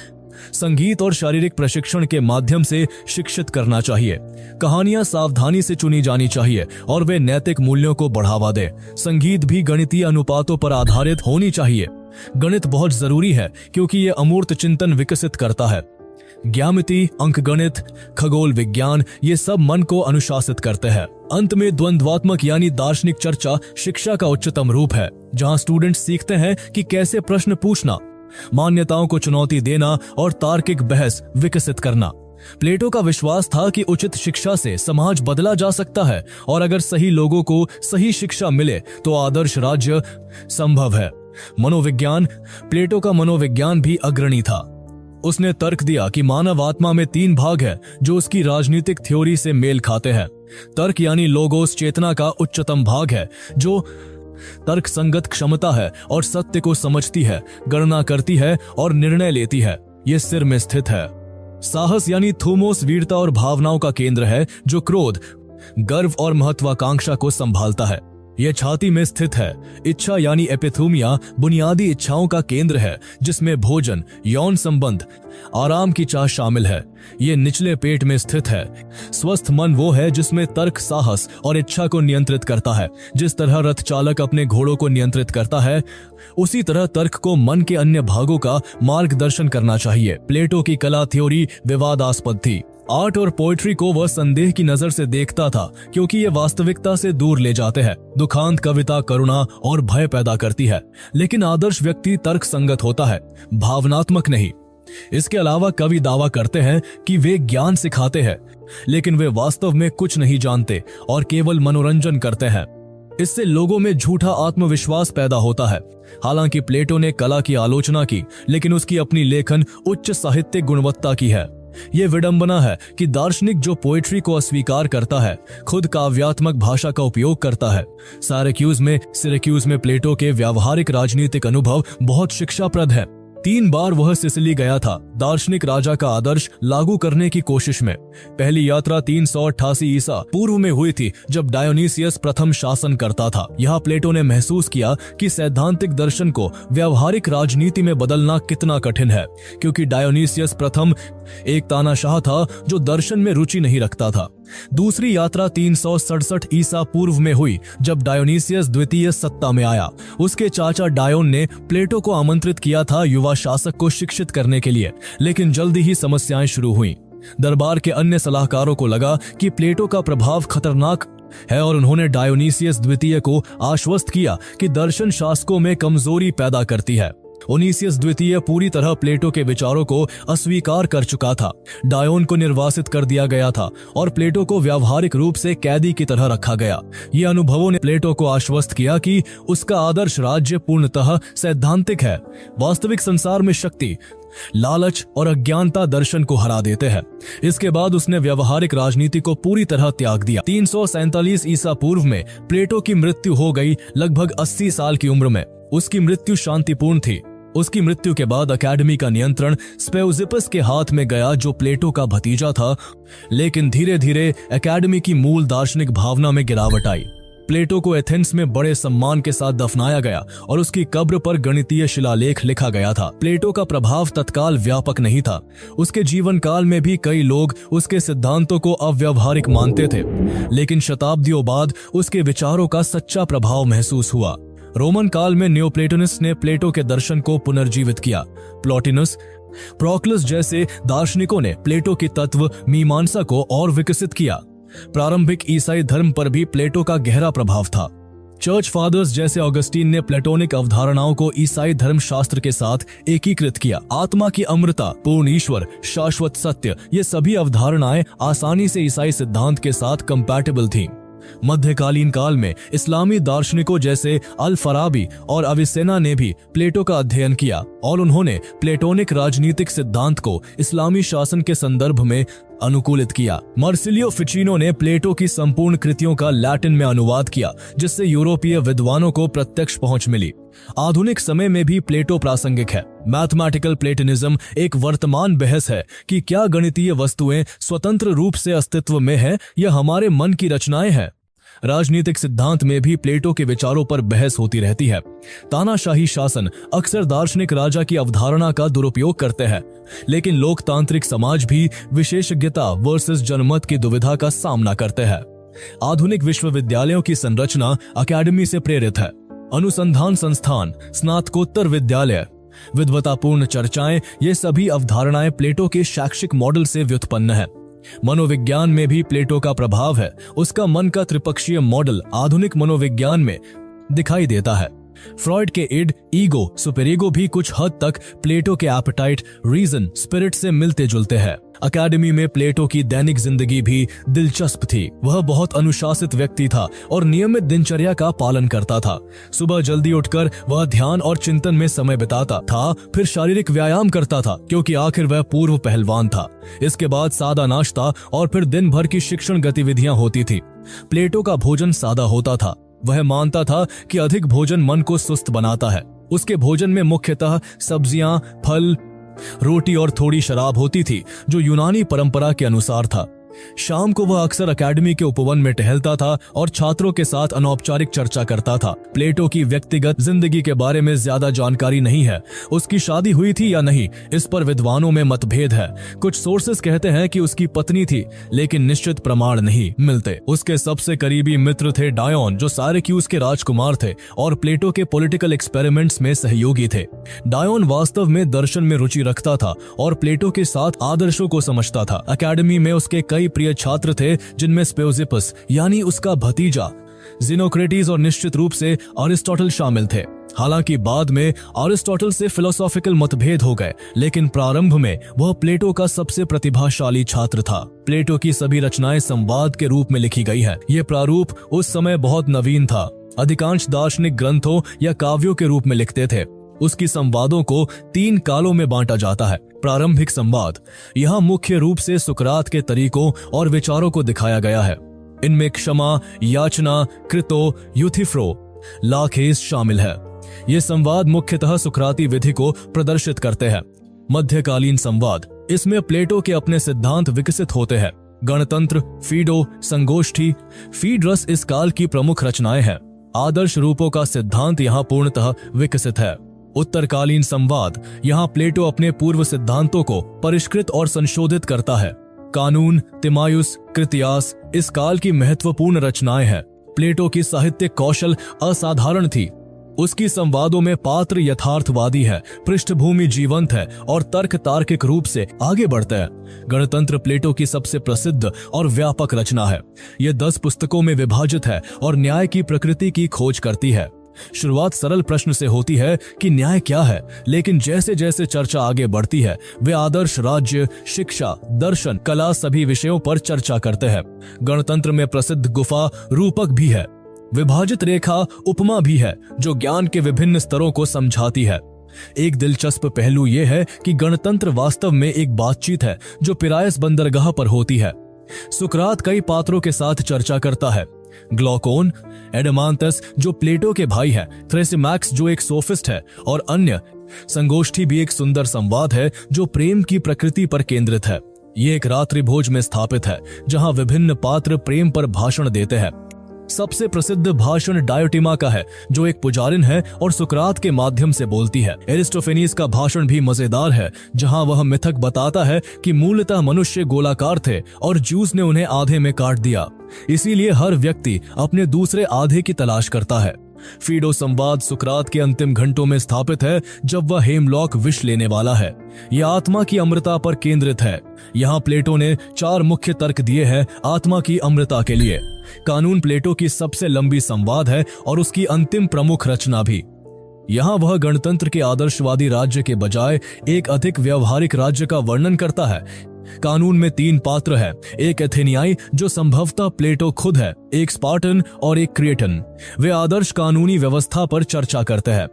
S1: संगीत और शारीरिक प्रशिक्षण के माध्यम से शिक्षित करना चाहिए। कहानियां सावधानी से चुनी जानी चाहिए और वे नैतिक मूल्यों को बढ़ावा दें। संगीत भी गणितीय अनुपातों पर आधारित होनी चाहिए। गणित बहुत जरूरी है क्योंकि ये अमूर्त चिंतन विकसित करता है। ज्यामिति, अंकगणित, खगोल विज्ञान, ये सब मन को अनुशासित करते हैं। अंत में द्वंद्वात्मक यानी दार्शनिक चर्चा शिक्षा का उच्चतम रूप है, जहां स्टूडेंट सीखते हैं कि कैसे प्रश्न पूछना, मान्यताओं को चुनौती देना और तार्किक बहस विकसित करना। प्लेटो का विश्वास था कि उचित शिक्षा से समाज बदला जा सकता है और अगर सही लोगों को सही शिक्षा मिले तो आदर्श राज्य संभव है। मनोविज्ञान, प्लेटो का मनोविज्ञान भी अग्रणी था। उसने तर्क दिया कि मानव आत्मा में 3 भाग है जो उसकी राजनीतिक थ्योरी से मेल खाते हैं। तर्क यानी लोगोस चेतना का उच्चतम भाग है जो तर्क संगत क्षमता है और सत्य को समझती है, गणना करती है और निर्णय लेती है। यह सिर में स्थित है। साहस यानी थूमोस वीरता और भावनाओं का केंद्र है जो क्रोध, गर्व और महत्वाकांक्षा को संभालता है। यह छाती में स्थित है। इच्छा यानी एपिथूमिया बुनियादी इच्छाओं का केंद्र है जिसमें भोजन, यौन संबंध, आराम की चाह शामिल है। यह निचले पेट में स्थित है। स्वस्थ मन वो है जिसमें तर्क, साहस और इच्छा को नियंत्रित करता है। जिस तरह रथ चालक अपने घोड़ों को नियंत्रित करता है, उसी तरह तर्क को मन के अन्य भागों का मार्गदर्शन करना चाहिए। प्लेटो की कला थ्योरी विवादास्पद थी। आर्ट और पोएट्री को वह संदेह की नजर से देखता था क्योंकि ये वास्तविकता से दूर ले जाते हैं। दुखांत कविता करुणा और भय पैदा करती है, लेकिन आदर्श व्यक्ति तर्क संगत होता है, भावनात्मक नहीं। इसके अलावा कवि दावा करते हैं कि वे ज्ञान सिखाते हैं, लेकिन वे वास्तव में कुछ नहीं जानते और केवल मनोरंजन करते हैं। इससे लोगों में झूठा आत्मविश्वास पैदा होता है। हालांकि प्लेटो ने कला की आलोचना की, लेकिन उसकी अपनी लेखन उच्च साहित्यिक गुणवत्ता की है। ये विडंबना है कि दार्शनिक जो पोएट्री को अस्वीकार करता है, खुद काव्यात्मक भाषा का उपयोग करता है। सिरक्यूज में प्लेटो के व्यावहारिक राजनीतिक अनुभव बहुत शिक्षाप्रद है। 3 बार वह सिसिली गया था, दार्शनिक राजा का आदर्श लागू करने की कोशिश में। पहली यात्रा 388 ईसा पूर्व में हुई थी, जब डायोनीसियस प्रथम शासन करता था। यहाँ प्लेटो ने महसूस किया कि सैद्धांतिक दर्शन को व्यावहारिक राजनीति में बदलना कितना कठिन है, क्योंकि डायोनीसियस प्रथम एक तानाशाह था जो दर्शन में रुचि नहीं रखता था। दूसरी यात्रा 367 ईसा पूर्व में हुई, जब डायोनीसियस द्वितीय सत्ता में आया। उसके चाचा डायोन ने प्लेटो को आमंत्रित किया था युवा शासक को शिक्षित करने के लिए, लेकिन जल्दी ही समस्याएं शुरू हुईं। दरबार के अन्य सलाहकारों को लगा कि प्लेटो का प्रभाव खतरनाक है और उन्होंने डायोनीसियस द्वितीय को आश्वस्त किया कि दर्शन शासकों में कमजोरी पैदा करती है। ओनिसियस द्वितीय पूरी तरह प्लेटो के विचारों को अस्वीकार कर चुका था। डायोन को निर्वासित कर दिया गया था और प्लेटो को व्यावहारिक रूप से कैदी की तरह रखा गया। ये अनुभवों ने प्लेटो को आश्वस्त किया कि उसका आदर्श राज्य पूर्णतः सैद्धांतिक है। वास्तविक संसार में शक्ति लालच और अज्ञानता दर्शन को हरा देते हैं। इसके बाद उसने व्यवहारिक राजनीति को पूरी तरह त्याग दिया। 347 ईसा पूर्व में प्लेटो की मृत्यु हो गई लगभग 80 साल की उम्र में। उसकी मृत्यु शांतिपूर्ण थी। उसकी मृत्यु के बाद अकेडमी का नियंत्रण स्पेउजिपस के हाथ में गया, जो प्लेटो का भतीजा था। लेकिन धीरे धीरे अकेडमी की मूल दार्शनिक भावना में गिरावट आई। प्लेटो को एथेंस में बड़े सम्मान के साथ दफनाया गया और उसकी कब्र पर गणितीय शिलालेख लिखा गया था। प्लेटो का प्रभाव तत्काल व्यापक नहीं था। उसके जीवन काल में भी कई लोग उसके सिद्धांतों को अव्यावहारिक मानते थे, लेकिन शताब्दियों बाद उसके विचारों का सच्चा प्रभाव महसूस हुआ। रोमन काल में नियोप्लेटोनिस्ट ने प्लेटो के दर्शन को पुनर्जीवित किया। प्लॉटिनस, प्रोक्लस जैसे दार्शनिकों ने प्लेटो की तत्व मीमांसा को और विकसित किया। प्रारंभिक ईसाई धर्म पर भी प्लेटो का गहरा प्रभाव था। चर्च फादर्स जैसे ऑगस्टीन ने प्लेटोनिक अवधारणाओं को ईसाई धर्म शास्त्र के साथ एकीकृत किया। आत्मा की अमृता, पूर्ण ईश्वर, शाश्वत सत्य, ये सभी अवधारणाएं आसानी से ईसाई सिद्धांत के साथ कंपैटिबल थीं। मध्यकालीन काल में इस्लामी दार्शनिकों जैसे अल फराबी और अविसेना ने भी प्लेटो का अध्ययन किया और उन्होंने प्लेटोनिक राजनीतिक सिद्धांत को इस्लामी शासन के संदर्भ में अनुकूलित किया। मार्सिलियो फिचिनो ने प्लेटो की संपूर्ण कृतियों का लैटिन में अनुवाद किया, जिससे यूरोपीय विद्वानों को प्रत्यक्ष पहुंच मिली। आधुनिक समय में भी प्लेटो प्रासंगिक है। मैथमेटिकल प्लेटोनिज्म एक वर्तमान बहस है कि क्या गणितीय वस्तुएं स्वतंत्र रूप से अस्तित्व में है या हमारे मन की रचनाएं हैं। राजनीतिक सिद्धांत में भी प्लेटो के विचारों पर बहस होती रहती है। तानाशाही शासन अक्सर दार्शनिक राजा की अवधारणा का दुरुपयोग करते हैं, लेकिन लोकतांत्रिक समाज भी विशेषज्ञता वर्सेस जनमत की दुविधा का सामना करते हैं। आधुनिक विश्वविद्यालयों की संरचना अकेडमी से प्रेरित है। अनुसंधान संस्थान, स्नातकोत्तर विद्यालय, विद्वतापूर्ण चर्चाएं, ये सभी अवधारणाएं प्लेटो के शैक्षिक मॉडल से व्युत्पन्न है। मनोविज्ञान में भी प्लेटो का प्रभाव है। उसका मन का त्रिपक्षीय मॉडल आधुनिक मनोविज्ञान में दिखाई देता है। फ्रॉइड के इड, ईगो, सुपरईगो भी कुछ हद तक प्लेटो के एपेटाइट, रीजन, स्पिरिट से मिलते जुलते हैं। अकेडमी में प्लेटो की दैनिक जिंदगी भी दिलचस्प थी। वह बहुत अनुशासित व्यक्ति था और नियमित दिनचर्या का पालन करता था। सुबह जल्दी उठकर वह ध्यान और चिंतन में समय बिताता था, फिर शारीरिक व्यायाम करता था क्योंकि आखिर वह पूर्व पहलवान था। इसके बाद सादा नाश्ता और फिर दिन भर की शिक्षण गतिविधियां होती थी। प्लेटो का भोजन सादा होता था। वह मानता था कि अधिक भोजन मन को सुस्त बनाता है। उसके भोजन में मुख्यतः सब्जियां, फल, रोटी और थोड़ी शराब होती थी, जो यूनानी परंपरा के अनुसार था। शाम को वह अक्सर अकेडमी के उपवन में टहलता था और छात्रों के साथ अनौपचारिक चर्चा करता था। प्लेटो की व्यक्तिगत जिंदगी के बारे में ज्यादा जानकारी नहीं है। उसकी शादी हुई थी या नहीं, इस पर विद्वानों में मतभेद है। कुछ सोर्सेस कहते हैं कि उसकी पत्नी थी, लेकिन निश्चित प्रमाण नहीं मिलते। उसके सबसे करीबी मित्र थे डायोन, जो साइरैक्यूज के राजकुमार थे और प्लेटो के पॉलिटिकल एक्सपेरिमेंट्स में सहयोगी थे। डायोन वास्तव में दर्शन में रुचि रखता था और प्लेटो के साथ आदर्शों को समझता था। अकेडमी में उसके कई प्रिय छात्र थे, जिनमें स्पेउजिपस यानी उसका भतीजा, ज़िनोक्रेटिस और निश्चित रूप से अरिस्टोटल शामिल थे। हालांकि बाद में अरिस्टोटल से फिलोसॉफिकल मतभेद हो गए, लेकिन प्रारंभ में वह प्लेटो का सबसे प्रतिभाशाली छात्र था। प्लेटो की सभी रचनाएं संवाद के रूप में लिखी गई है। यह प्रारूप उस समय बहुत नवीन था। अधिकांश दार्शनिक ग्रंथों या काव्यों के रूप में लिखते थे। उसकी संवादों को 3 कालों में बांटा जाता है। प्रारंभिक संवाद, यहाँ मुख्य रूप से सुकरात के तरीकों और विचारों को दिखाया गया है। इनमें क्षमा, याचना, कृतो, यूथिफ्रो, लाखेस शामिल है। ये संवाद मुख्यतः सुकराती विधि को प्रदर्शित करते हैं। मध्यकालीन संवाद, इसमें प्लेटो के अपने सिद्धांत विकसित होते हैं। गणतंत्र, फीडो, संगोष्ठी, फीडरस इस काल की प्रमुख रचनाएं हैं। आदर्श रूपों का सिद्धांत यहाँ पूर्णतः विकसित है। उत्तरकालीन संवाद, यहाँ प्लेटो अपने पूर्व सिद्धांतों को परिष्कृत और संशोधित करता है। कानून, तिमायुस, कृतियास इस काल की महत्वपूर्ण रचनाएं हैं। प्लेटो की साहित्यिक कौशल असाधारण थी। उसकी संवादों में पात्र यथार्थवादी है, पृष्ठभूमि जीवंत है और तर्क तार्किक रूप से आगे बढ़ते हैं। गणतंत्र प्लेटो की सबसे प्रसिद्ध और व्यापक रचना है। यह 10 पुस्तकों में विभाजित है और न्याय की प्रकृति की खोज करती है। शुरुआत सरल प्रश्न से होती है कि न्याय क्या है, लेकिन जैसे जैसे चर्चा आगे बढ़ती है, वे आदर्श राज्य, शिक्षा, दर्शन, कला सभी विषयों पर चर्चा करते हैं। गणतंत्र में प्रसिद्ध गुफा रूपक भी है। विभाजित रेखा उपमा भी है, जो ज्ञान के विभिन्न स्तरों को समझाती है। एक दिलचस्प पहलू यह है कि गणतंत्र वास्तव में एक बातचीत है जो पिरायस बंदरगाह पर होती है। सुकरात कई पात्रों के साथ चर्चा करता है। ग्लॉकोन, एडमांतस जो प्लेटो के भाई है, थ्रेसिमैक्स जो एक सोफिस्ट है, और अन्य। संगोष्ठी भी एक सुंदर संवाद है जो प्रेम की प्रकृति पर केंद्रित है। ये एक रात्रि भोज में स्थापित है जहां विभिन्न पात्र प्रेम पर भाषण देते हैं। सबसे प्रसिद्ध भाषण डायोटिमा का है जो एक पुजारिन है और सुकरात के माध्यम से बोलती है। एरिस्टोफेनीस का भाषण भी मजेदार है जहां वह मिथक बताता है कि मूलतः मनुष्य गोलाकार थे और ज्यूस ने उन्हें आधे में काट दिया, इसीलिए हर व्यक्ति अपने दूसरे आधे की तलाश करता है। फीडो संवाद सुकरात के अंतिम घंटों में स्थापित है जब वह हेमलॉक विष लेने वाला है। यह आत्मा की अमृता पर केंद्रित है। यहाँ प्लेटो ने 4 मुख्य तर्क दिए हैं आत्मा की अमृता के लिए। कानून प्लेटो की सबसे लंबी संवाद है और उसकी अंतिम प्रमुख रचना भी। यहाँ वह गणतंत्र के आदर्शवादी राज्य के बजाय एक अधिक व्यवहारिक राज्य का वर्णन करता है। कानून में 3 पात्र हैं, एक एथेनियाई जो संभवतः प्लेटो खुद है, एक स्पार्टन और एक क्रिएटन। वे आदर्श कानूनी व्यवस्था पर चर्चा करते हैं।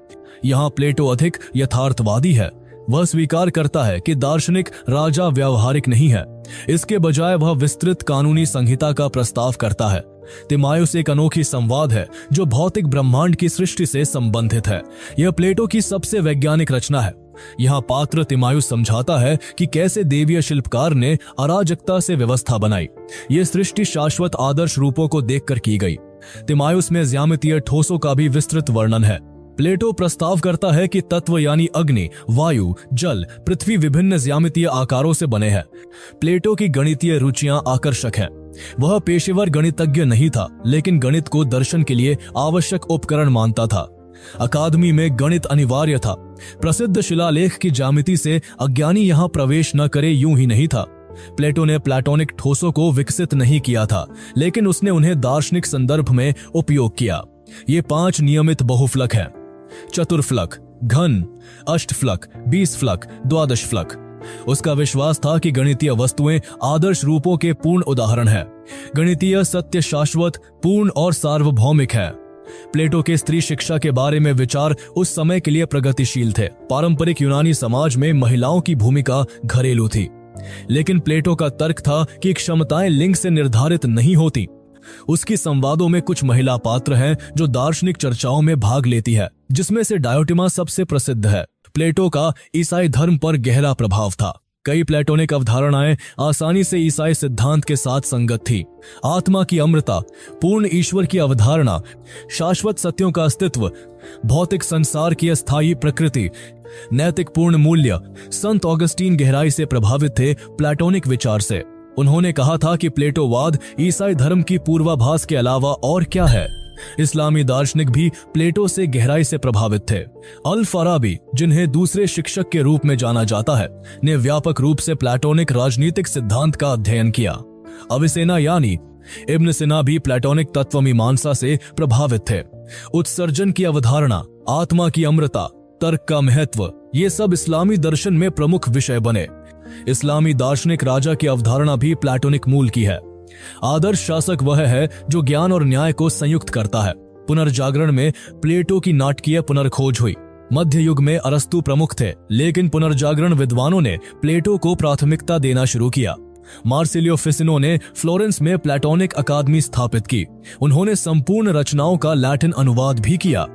S1: यहाँ प्लेटो अधिक यथार्थवादी है। वह स्वीकार करता है कि दार्शनिक राजा व्यावहारिक नहीं है, इसके बजाय वह विस्तृत कानूनी संहिता का प्रस्ताव करता है। तिमायुस एक अनोखी संवाद है जो भौतिक ब्रह्मांड की सृष्टि से संबंधित है। यह प्लेटो की सबसे वैज्ञानिक रचना है। यहाँ पात्र तिमायुस समझाता है कि कैसे देवीय शिल्पकार ने अराजकता से व्यवस्था बनाई। ये सृष्टि शाश्वत आदर्श रूपों को देखकर की गई। तिमायुस में ज्यामितीय ठोसों का भी विस्तृत वर्णन है। प्लेटो प्रस्ताव करता है कि तत्व यानी अग्नि, वायु, जल, पृथ्वी विभिन्न ज्यामितीय आकारों से बने हैं। प्लेटो की गणितीय रुचियां आकर्षक हैं। वह पेशेवर गणितज्ञ नहीं था, लेकिन गणित को दर्शन के लिए आवश्यक उपकरण मानता था। अकादमी में गणित अनिवार्य था। प्रसिद्ध शिलालेख की ज्यामिति से अज्ञानी यहाँ प्रवेश न करे यूं ही नहीं था। प्लेटो ने प्लेटोनिक ठोसों को विकसित नहीं किया था, लेकिन उसने उन्हें दार्शनिक संदर्भ में उपयोग किया। ये 5 नियमित बहुफलक हैं: चतुर्फलक, घन, अष्टफलक, 20 फलक, 12 फलक। उसका विश्वास था कि गणितीय वस्तुएं आदर्श रूपों के पूर्ण उदाहरण हैं। गणितीय सत्य शाश्वत, पूर्ण और सार्वभौमिक है। प्लेटो के स्त्री शिक्षा के बारे में विचार उस समय के लिए प्रगतिशील थे। पारंपरिक यूनानी समाज में महिलाओं की भूमिका घरेलू थी, लेकिन प्लेटो का तर्क था कि क्षमताएं लिंग से निर्धारित नहीं होती। उसकी संवादों में कुछ महिला पात्र हैं जो दार्शनिक चर्चाओं में भाग लेती है, जिसमें से डायोटिमा सबसे प्रसिद्ध है। प्लेटो का ईसाई धर्म पर गहरा प्रभाव था। कई प्लेटोनिक अवधारणाएं आसानी से ईसाई सिद्धांत के साथ संगत थी। आत्मा की अमृता, पूर्ण ईश्वर की अवधारणा, शाश्वत सत्यों का अस्तित्व, भौतिक संसार की अस्थायी प्रकृति, नैतिक पूर्ण मूल्य। संत ऑगस्टीन गहराई से प्रभावित थे प्लेटोनिक विचार से। उन्होंने कहा था कि प्लेटोवाद ईसाई धर्म की पूर्वाभास के अलावा और क्या है। इस्लामी दार्शनिक भी प्लेटो से गहराई से प्रभावित थे। अल फराबी, जिन्हें दूसरे शिक्षक के रूप में जाना जाता है, ने व्यापक रूप से प्लेटोनिक राजनीतिक सिद्धांत का अध्ययन किया। अविसेना यानी इब्न सिना भी प्लेटोनिक तत्वमीमांसा से प्रभावित थे। उत्सर्जन की अवधारणा, आत्मा की अमृता, तर्क का महत्व, ये सब इस्लामी दर्शन में प्रमुख विषय बने। इस्लामी दार्शनिक राजा की अवधारणा भी प्लेटोनिक मूल की है। आदर्श शासक वह है जो ज्ञान और न्याय को संयुक्त करता है। पुनर्जागरण में प्लेटो की नाटकीय पुनर्खोज हुई। मध्य युग में अरस्तु प्रमुख थे, लेकिन पुनर्जागरण विद्वानों ने प्लेटो को प्राथमिकता देना शुरू किया। मार्सिलियो फिसिनो ने फ्लोरेंस में प्लेटोनिक अकादमी स्थापित की। उन्होंने संपूर्ण रचनाओं का लैटिन अनुवाद भी किया।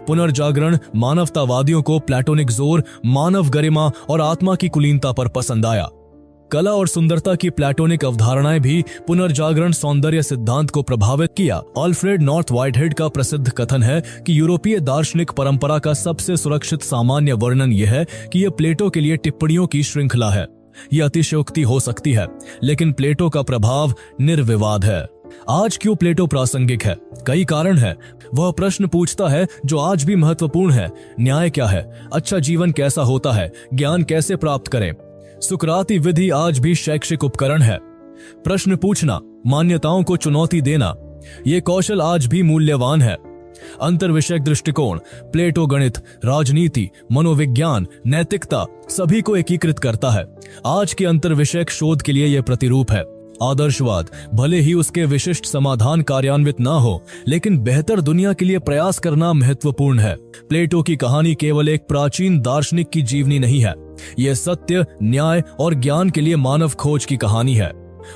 S1: पुनर्जागरण मानवतावादियों को प्लेटोनिक जोर, मानव गरिमा और आत्मा की कुलीनता पर पसंद आया। कला और सुंदरता की प्लेटोनिक अवधारणाएं भी पुनर्जागरण सौंदर्य सिद्धांत को प्रभावित किया। अल्फ्रेड नॉर्थ व्हाइटहेड का प्रसिद्ध कथन है कि यूरोपीय दार्शनिक परंपरा का सबसे सुरक्षित सामान्य वर्णन यह है कि यह प्लेटो के लिए टिप्पणियों की श्रृंखला है। यह अतिशयोक्ति हो सकती है, लेकिन प्लेटो का प्रभाव निर्विवाद है। आज क्यों प्लेटो प्रासंगिक है? कई कारण है। वह प्रश्न पूछता है जो आज भी महत्वपूर्ण है। न्याय क्या है? अच्छा जीवन कैसा होता है? ज्ञान कैसे प्राप्त करें? सुकराती विधि आज भी शैक्षिक उपकरण है। प्रश्न पूछना, मान्यताओं को चुनौती देना, ये कौशल आज भी मूल्यवान है। अंतर्विषयक दृष्टिकोण, प्लेटो गणित, राजनीति, मनोविज्ञान, नैतिकता सभी को एकीकृत करता है। आज के अंतर्विषयक शोध के लिए यह प्रतिरूप है। आदर्शवाद भले ही उसके विशिष्ट समाधान कार्यान्वित ना हो, लेकिन बेहतर दुनिया के लिए प्रयास करना महत्वपूर्ण है। प्लेटो की कहानी केवल एक प्राचीन दार्शनिक की जीवनी नहीं है, यह सत्य, न्याय और ज्ञान के लिए मानव खोज की कहानी है।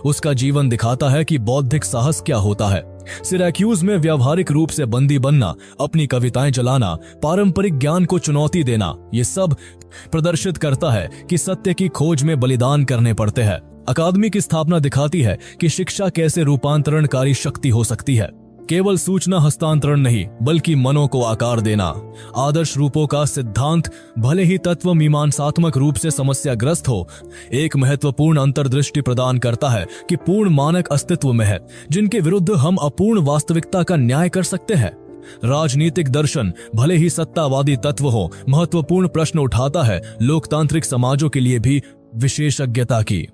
S1: उसका जीवन दिखाता है कि बौद्धिक साहस क्या होता है। सिरैक्यूज में व्यावहारिक रूप से बंदी बनना, अपनी कविताएं जलाना, पारंपरिक ज्ञान को चुनौती देना, ये सब प्रदर्शित करता है कि सत्य की खोज में बलिदान करने पड़ते हैं। अकादमी की स्थापना दिखाती है कि शिक्षा कैसे रूपांतरणकारी शक्ति हो सकती है, केवल सूचना हस्तांतरण नहीं बल्कि मनों को आकार देना। आदर्श रूपों का सिद्धांत भले ही तत्व मीमांसात्मक रूप से समस्याग्रस्त हो, एक महत्वपूर्ण अंतर्दृष्टि प्रदान करता है कि पूर्ण मानक अस्तित्व में है जिनके विरुद्ध हम अपूर्ण वास्तविकता का न्याय कर सकते हैं। राजनीतिक दर्शन भले ही सत्तावादी तत्व हो, महत्वपूर्ण प्रश्न उठाता है, लोकतांत्रिक समाजों के लिए भी विशेषज्ञता की।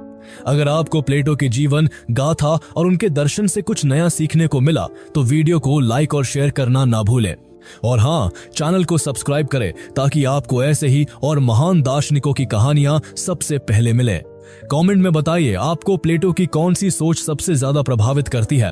S1: अगर आपको प्लेटो के जीवन गाथा और उनके दर्शन से कुछ नया सीखने को मिला तो वीडियो को लाइक और शेयर करना ना भूलें। और हाँ, चैनल को सब्सक्राइब करें ताकि आपको ऐसे ही और महान दार्शनिकों की कहानियां सबसे पहले मिले। कमेंट में बताइए आपको प्लेटो की कौन सी सोच सबसे ज्यादा प्रभावित करती है।